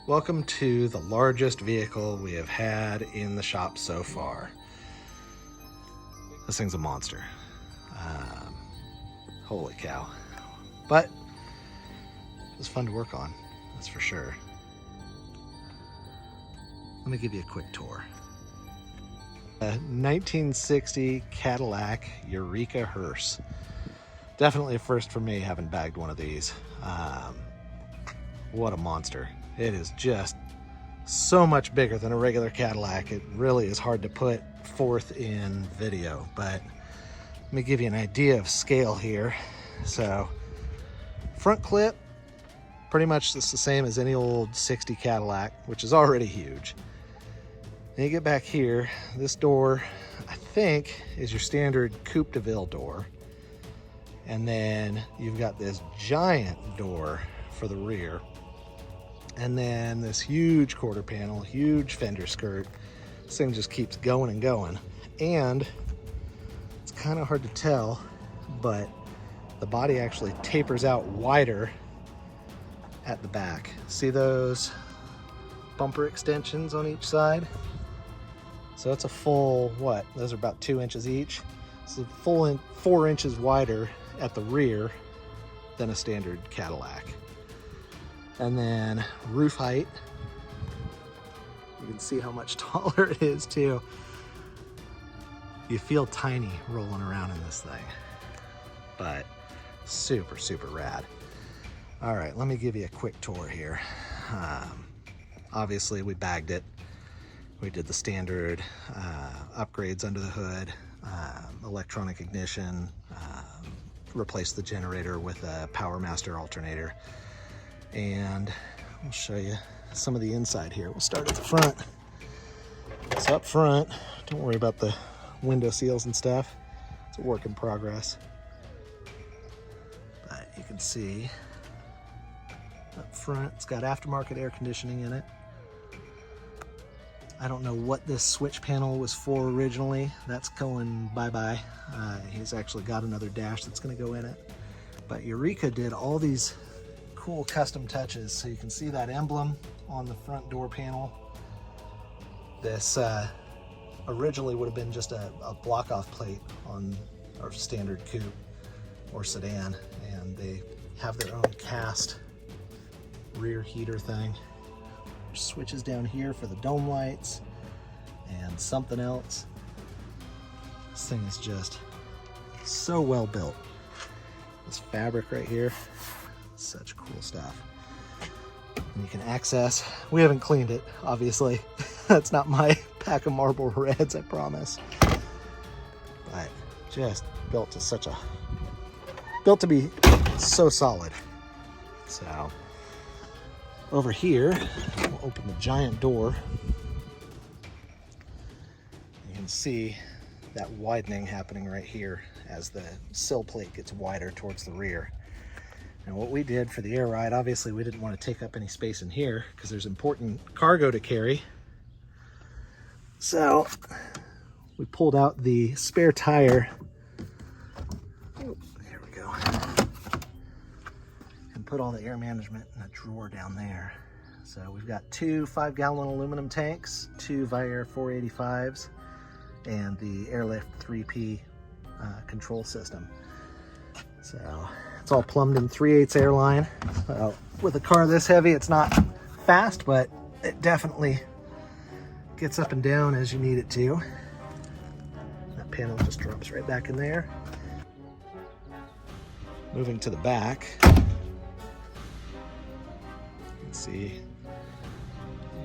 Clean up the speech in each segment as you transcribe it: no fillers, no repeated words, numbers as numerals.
Welcome to the largest vehicle we have had in the shop so far. This thing's a monster. Holy cow. But it was fun to work on, that's for sure. Let me give you a quick tour. A 1960 Cadillac Eureka Hearse. Definitely a first for me, having bagged one of these. What a monster. It is just so much bigger than a regular Cadillac. It really is hard to put forth in video, but let me give you an idea of scale here. So front clip, pretty much just the same as any old 60 Cadillac, which is already huge. Then you get back here, this door, I think, is your standard Coupe de Ville door. And then you've got this giant door for the rear. And then this huge quarter panel, huge fender skirt. This thing just keeps going and going. And it's kind of hard to tell, but the body actually tapers out wider at the back. See those bumper extensions on each side? So it's a full, what? Those are about 2 inches each. It's a full 4 inches wider at the rear than a standard Cadillac. And then roof height, you can see how much taller it is too. You feel tiny rolling around in this thing, but super, super rad. All right, let me give you a quick tour here. Obviously we bagged it. We did the standard upgrades under the hood, electronic ignition, replaced the generator with a Power Master alternator. And I'll show you some of the inside here. We'll start at the front. So up front, don't worry about the window seals and stuff. It's a work in progress. But you can see up front, it's got aftermarket air conditioning in it. I don't know what this switch panel was for originally. That's going bye-bye. He's actually got another dash that's gonna go in it. But Eureka did all these cool custom touches. So you can see that emblem on the front door panel. This originally would have been just a block-off plate on our standard coupe or sedan, and they have their own cast rear heater thing. There's switches down here for the dome lights and something else. This thing is just so well built. This fabric right here, such cool stuff. And you can access, we haven't cleaned it, obviously. That's not my pack of Marlboro Reds, I promise. But just built to be so solid. So over here, we'll open the giant door. You can see that widening happening right here as the sill plate gets wider towards the rear. And what we did for the air ride, obviously we didn't want to take up any space in here because there's important cargo to carry. So we pulled out the spare tire. Oh, here we go. And put all the air management in a drawer down there. So we've got 2 5-gallon aluminum tanks, 2 Viair 485s, and the Airlift 3P control system. So it's all plumbed in 3/8 airline. With a car this heavy, it's not fast, but it definitely gets up and down as you need it to. That panel just drops right back in there. Moving to the back, you can see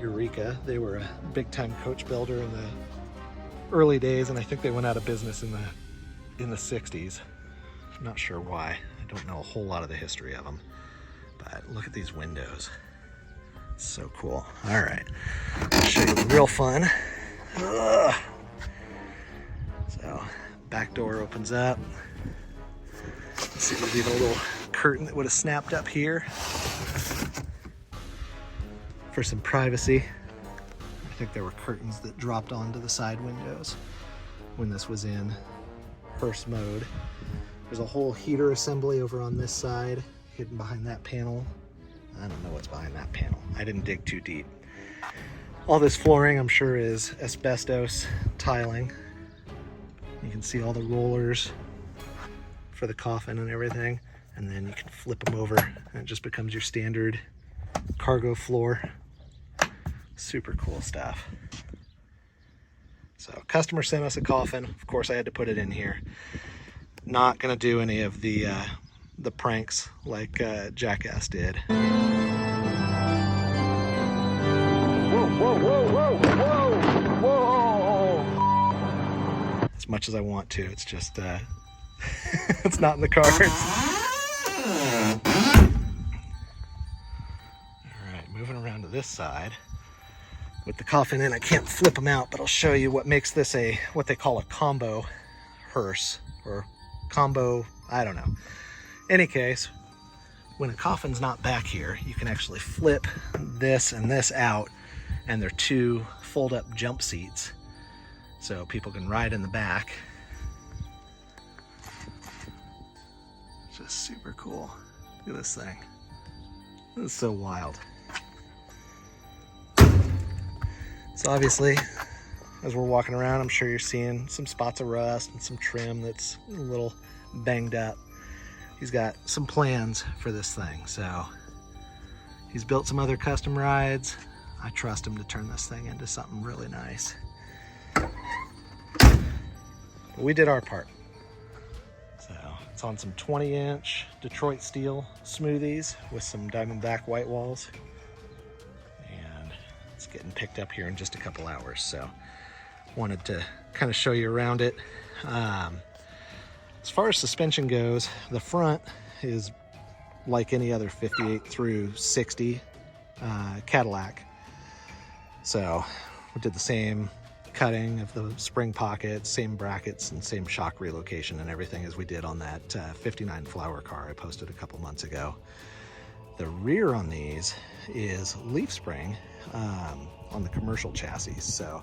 Eureka. They were a big-time coach builder in the early days, and I think they went out of business in the 60s. I'm not sure why. I don't know a whole lot of the history of them, but look at these windows. So cool. All right, I'll show you the real fun. Ugh. So back door opens up. Let's see, we leave a little curtain that would have snapped up here for some privacy. I think there were curtains that dropped onto the side windows when this was in Hearse mode. There's a whole heater assembly over on this side, hidden behind that panel. I don't know what's behind that panel. I didn't dig too deep. All this flooring, I'm sure, is asbestos tiling. You can see all the rollers for the coffin and everything. And then you can flip them over and it just becomes your standard cargo floor. Super cool stuff. So customer sent us a coffin. Of course, I had to put it in here. Not gonna do any of the pranks like Jackass did. Whoa, whoa, whoa, whoa, whoa, whoa! As much as I want to, it's just it's not in the cards. All right, moving around to this side. With the coffin in, I can't flip them out, but I'll show you what makes this what they call a combo hearse, or combo, I don't know. Any case, when a coffin's not back here, you can actually flip this and this out, and they're two fold-up jump seats, so people can ride in the back. Just super cool. Look at this thing. This is so wild. So obviously, as we're walking around, I'm sure you're seeing some spots of rust and some trim that's a little banged up. He's got some plans for this thing, so he's built some other custom rides. I trust him to turn this thing into something really nice. But we did our part. So it's on some 20-inch Detroit steel smoothies with some Diamondback white walls. It's getting picked up here in just a couple hours, so wanted to kind of show you around it. As far as suspension goes, the front is like any other 58 through 60 Cadillac. So we did the same cutting of the spring pockets, same brackets, and same shock relocation and everything as we did on that 59 Flower car I posted a couple months ago. The rear on these is leaf-sprung on the commercial chassis, so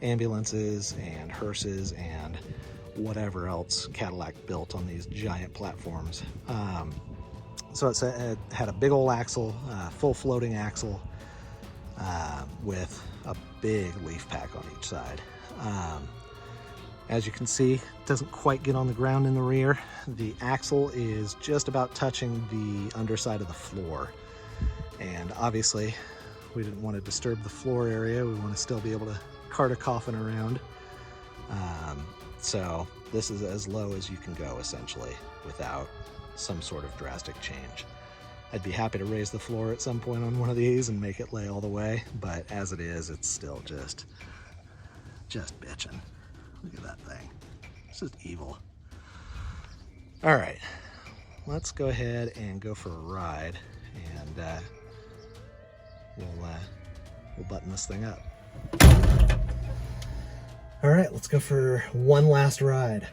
ambulances and hearses and whatever else Cadillac built on these giant platforms. So it had a big old axle, full floating axle, with a big leaf pack on each side. As you can see, it doesn't quite get on the ground in the rear. The axle is just about touching the underside of the floor. And obviously, we didn't want to disturb the floor area. We want to still be able to cart a coffin around. So this is as low as you can go, essentially, without some sort of drastic change. I'd be happy to raise the floor at some point on one of these and make it lay all the way, but as it is, it's still just bitching. Look at that thing. It's just evil. All right, let's go ahead and go for a ride, and we'll button this thing up. All right, let's go for one last ride.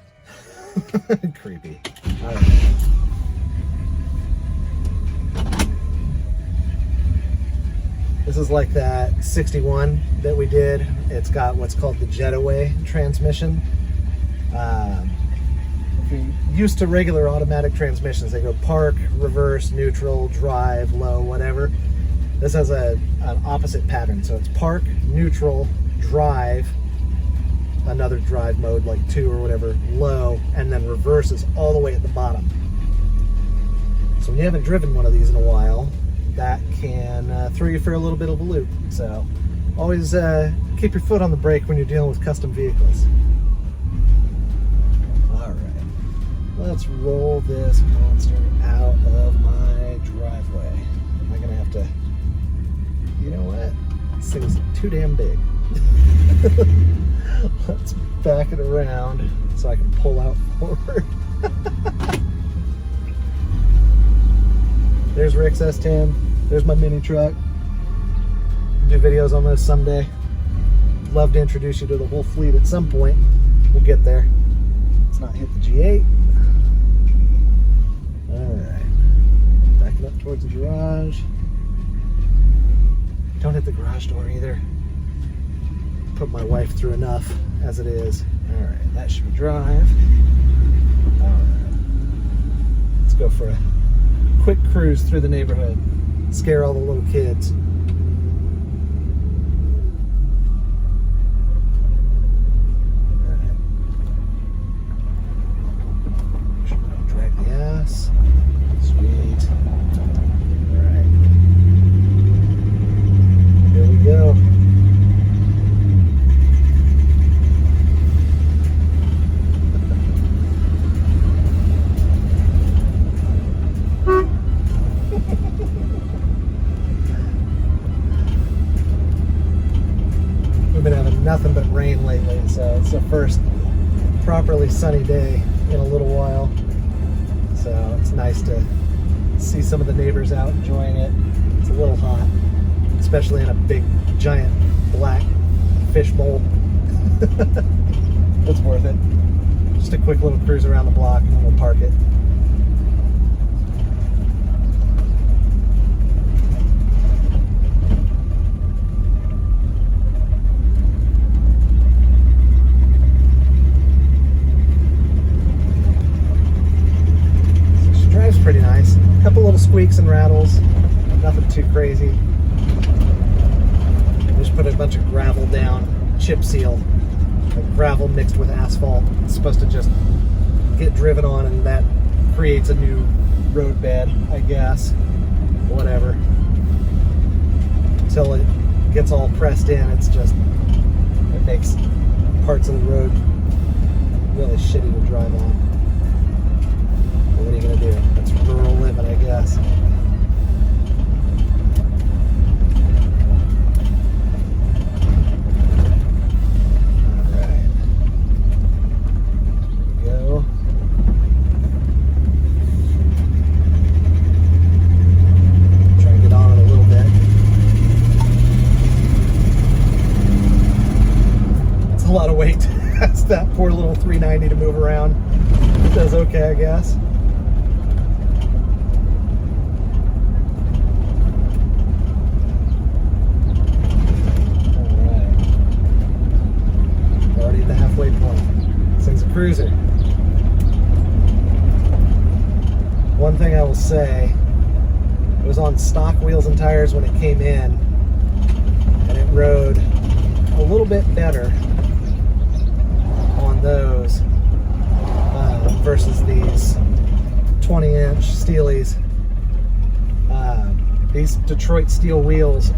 Creepy. All right. This is like that 61 that we did. It's got what's called the Jetaway transmission. If you're used to regular automatic transmissions, they go park, reverse, neutral, drive, low, whatever. This has an opposite pattern. So it's park, neutral, drive, another drive mode like 2 or whatever, low, and then reverse is all the way at the bottom. So when you haven't driven one of these in a while, that can throw you for a little bit of a loop. So always keep your foot on the brake when you're dealing with custom vehicles. All right, let's roll this monster out of my driveway. Am I gonna have to, you know what? This thing's too damn big. Let's back it around so I can pull out forward. There's Rick's S10. There's my mini truck. Do videos on this someday. Love to introduce you to the whole fleet at some point. We'll get there. Let's not hit the G8. All right. Backing up towards the garage. Don't hit the garage door either. Put my wife through enough as it is. All right, that should drive. All right. Let's go for a quick cruise through the neighborhood. scare all the little kids. Drag the ass. Sweet. All right. Here we go. We've been having nothing but rain lately, so it's the first properly sunny day in a little while. So it's nice to see some of the neighbors out enjoying it. It's a little hot, especially in a big, giant, black fish bowl. It's worth it. Just a quick little cruise around the block and then we'll park it. Pretty nice. A couple little squeaks and rattles, nothing too crazy. Just put a bunch of gravel down, chip seal, like gravel mixed with asphalt. It's supposed to just get driven on, and that creates a new road bed, I guess. Whatever. Until it gets all pressed in, it makes parts of the road really shitty to drive on. What are you gonna do? That's rural living, I guess. Alright. Here we go. Try and get on it a little bit. It's a lot of weight. That's that poor little 390 to move around. It does okay, I guess. Cruiser. One thing I will say, it was on stock wheels and tires when it came in, and it rode a little bit better on those versus these 20-inch Steelies. These Detroit steel wheels,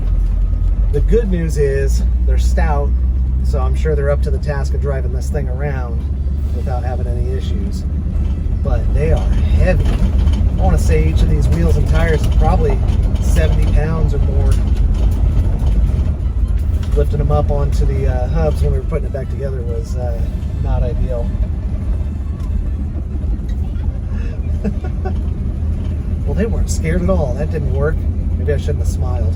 the good news is they're stout, so I'm sure they're up to the task of driving this thing around without having any issues, but they are heavy. I want to say each of these wheels and tires is probably 70 pounds or more. Lifting them up onto the hubs when we were putting it back together was not ideal. Well, they weren't scared at all. That didn't work. Maybe I shouldn't have smiled.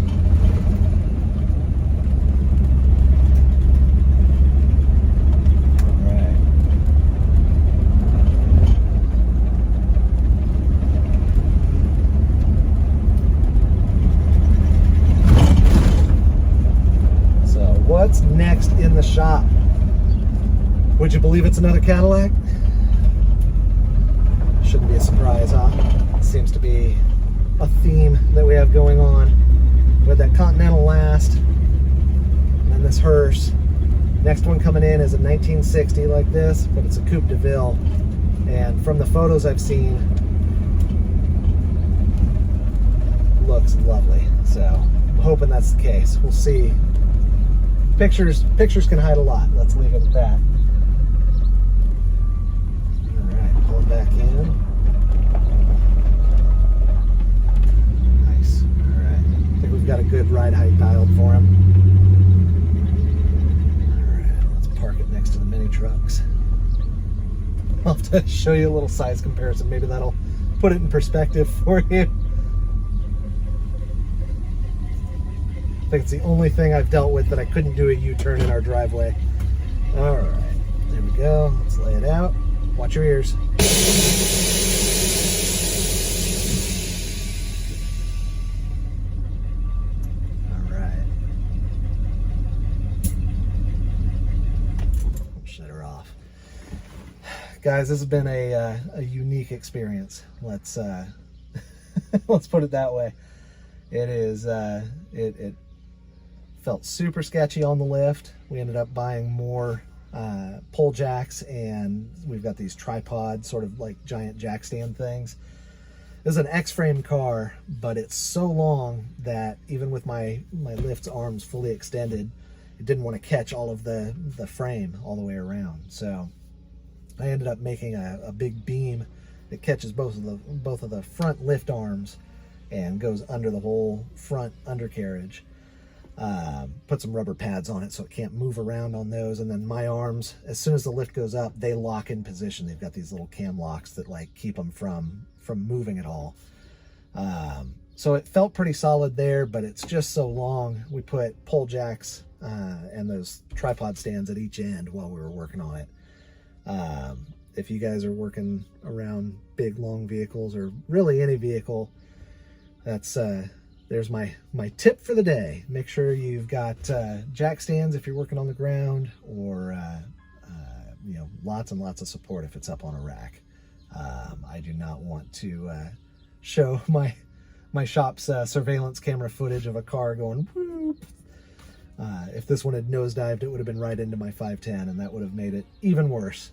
What's next in the shop? Would you believe it's another Cadillac? Shouldn't be a surprise, huh? It seems to be a theme that we have going on. We had that Continental last, and then this hearse. Next one coming in is a 1960 like this, but it's a Coupe de Ville. And from the photos I've seen, looks lovely. So I'm hoping that's the case. We'll see. Pictures can hide a lot. Let's leave it at that. All right, pull it back in. Nice. All right. I think we've got a good ride height dialed for him. All right, let's park it next to the mini trucks. I'll have to show you a little size comparison. Maybe that'll put it in perspective for you. I think it's the only thing I've dealt with that I couldn't do a U-turn in our driveway. All right, there we go. Let's lay it out. Watch your ears. All right. Shut her off. Guys, this has been a unique experience. Let's let's put it that way. It is, it felt super sketchy on the lift. We ended up buying more pole jacks, and we've got these tripod, sort of like giant jack stand things. This is an X-frame car, but it's so long that even with my lift's arms fully extended, it didn't want to catch all of the frame all the way around. So I ended up making a big beam that catches both of the front lift arms and goes under the whole front undercarriage. Put some rubber pads on it so it can't move around on those, and then my arms, as soon as the lift goes up, they lock in position. They've got these little cam locks that like keep them from moving at all. So it felt pretty solid there, but it's just so long. We put pole jacks and those tripod stands at each end while we were working on it. If you guys are working around big long vehicles, or really any vehicle, that's there's my tip for the day. Make sure you've got jack stands if you're working on the ground, or you know, lots and lots of support if it's up on a rack. I do not want to show my shop's surveillance camera footage of a car going whoop. If this one had nosedived, it would have been right into my 510, and that would have made it even worse.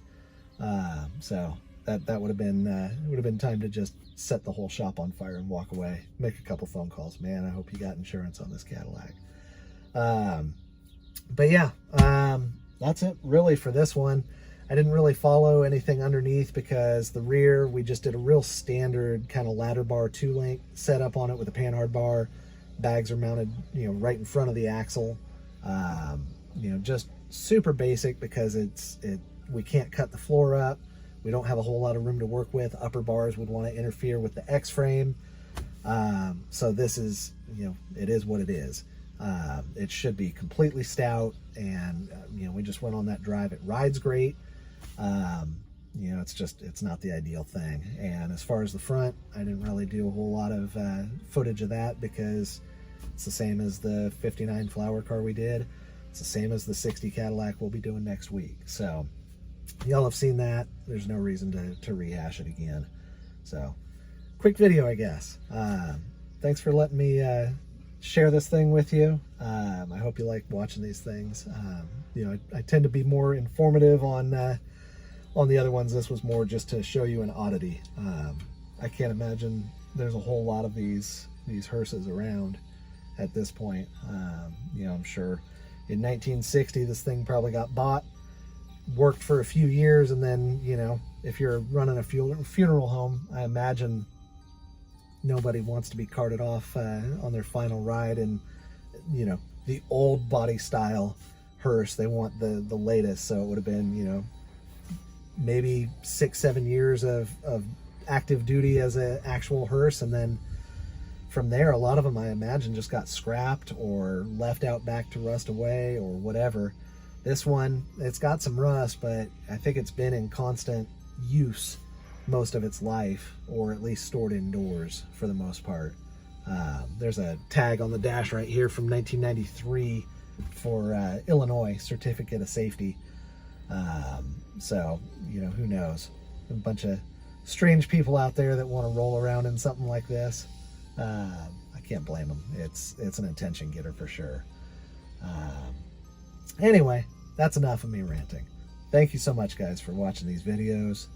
So that would have been time to just set the whole shop on fire and walk away. Make a couple phone calls. Man, I hope you got insurance on this Cadillac. But yeah, that's it really for this one. I didn't really follow anything underneath because the rear, we just did a real standard kind of ladder bar 2-link setup on it with a panhard bar. Bags are mounted, you know, right in front of the axle. You know, just super basic because we can't cut the floor up. We don't have a whole lot of room to work with. Upper bars would want to interfere with the X-frame. So this is, you know, it is what it is. It should be completely stout, and you know, we just went on that drive. It rides great. You know, it's not the ideal thing. And as far as the front, I didn't really do a whole lot of footage of that because it's the same as the 59 flower car we did. It's the same as the 60 Cadillac we'll be doing next week. So y'all have seen that. There's no reason to rehash it again. So quick video, I guess. Thanks for letting me share this thing with you. I hope you like watching these things. You know, I tend to be more informative on the other ones. This was more just to show you an oddity. I can't imagine there's a whole lot of these hearses around at this point. You know, I'm sure in 1960 this thing probably got bought, worked for a few years, and then, you know, if you're running a funeral home, I imagine nobody wants to be carted off on their final ride in, you know, the old body style hearse. They want the latest. So it would have been, you know, maybe 6-7 years of active duty as an actual hearse, and then from there, a lot of them, I imagine, just got scrapped or left out back to rust away or whatever. This one, it's got some rust, but I think it's been in constant use most of its life, or at least stored indoors for the most part. There's a tag on the dash right here from 1993 for Illinois Certificate of Safety. So, you know, who knows? A bunch of strange people out there that want to roll around in something like this. I can't blame them. It's an attention getter for sure. Anyway, that's enough of me ranting. Thank you so much, guys, for watching these videos.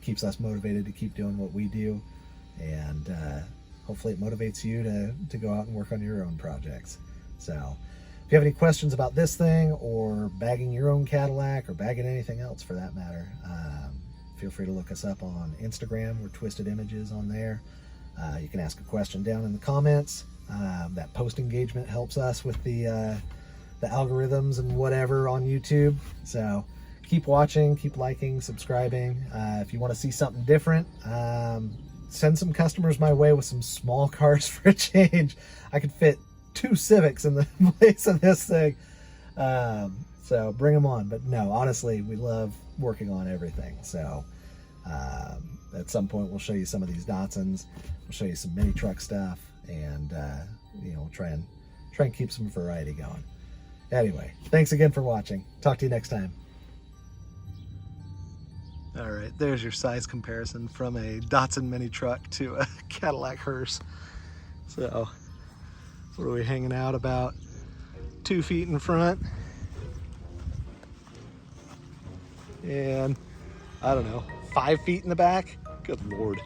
Keeps us motivated to keep doing what we do, and hopefully it motivates you to go out and work on your own projects. So if you have any questions about this thing, or bagging your own Cadillac, or bagging anything else for that matter, feel free to look us up on Instagram. We're Twisted Images on there. You can ask a question down in the comments. That post engagement helps us with the algorithms and whatever on YouTube. So keep watching, keep liking, subscribing. If you want to see something different, send some customers my way with some small cars for a change. I could fit 2 Civics in the place of this thing. So bring them on. But no, honestly, we love working on everything. So at some point we'll show you some of these Datsuns. We'll show you some mini truck stuff, and you know, we'll try and keep some variety going. Anyway, thanks again for watching. Talk to you next time. All right, there's your size comparison from a Datsun mini truck to a Cadillac Hearse. So what are we hanging out about 2 feet in front? And I don't know, 5 feet in the back? Good Lord.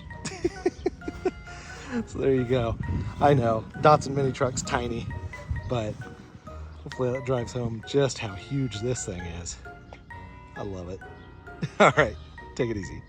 So there you go. I know, Datsun Mini Truck's tiny, but hopefully that drives home just how huge this thing is. I love it. All right, take it easy.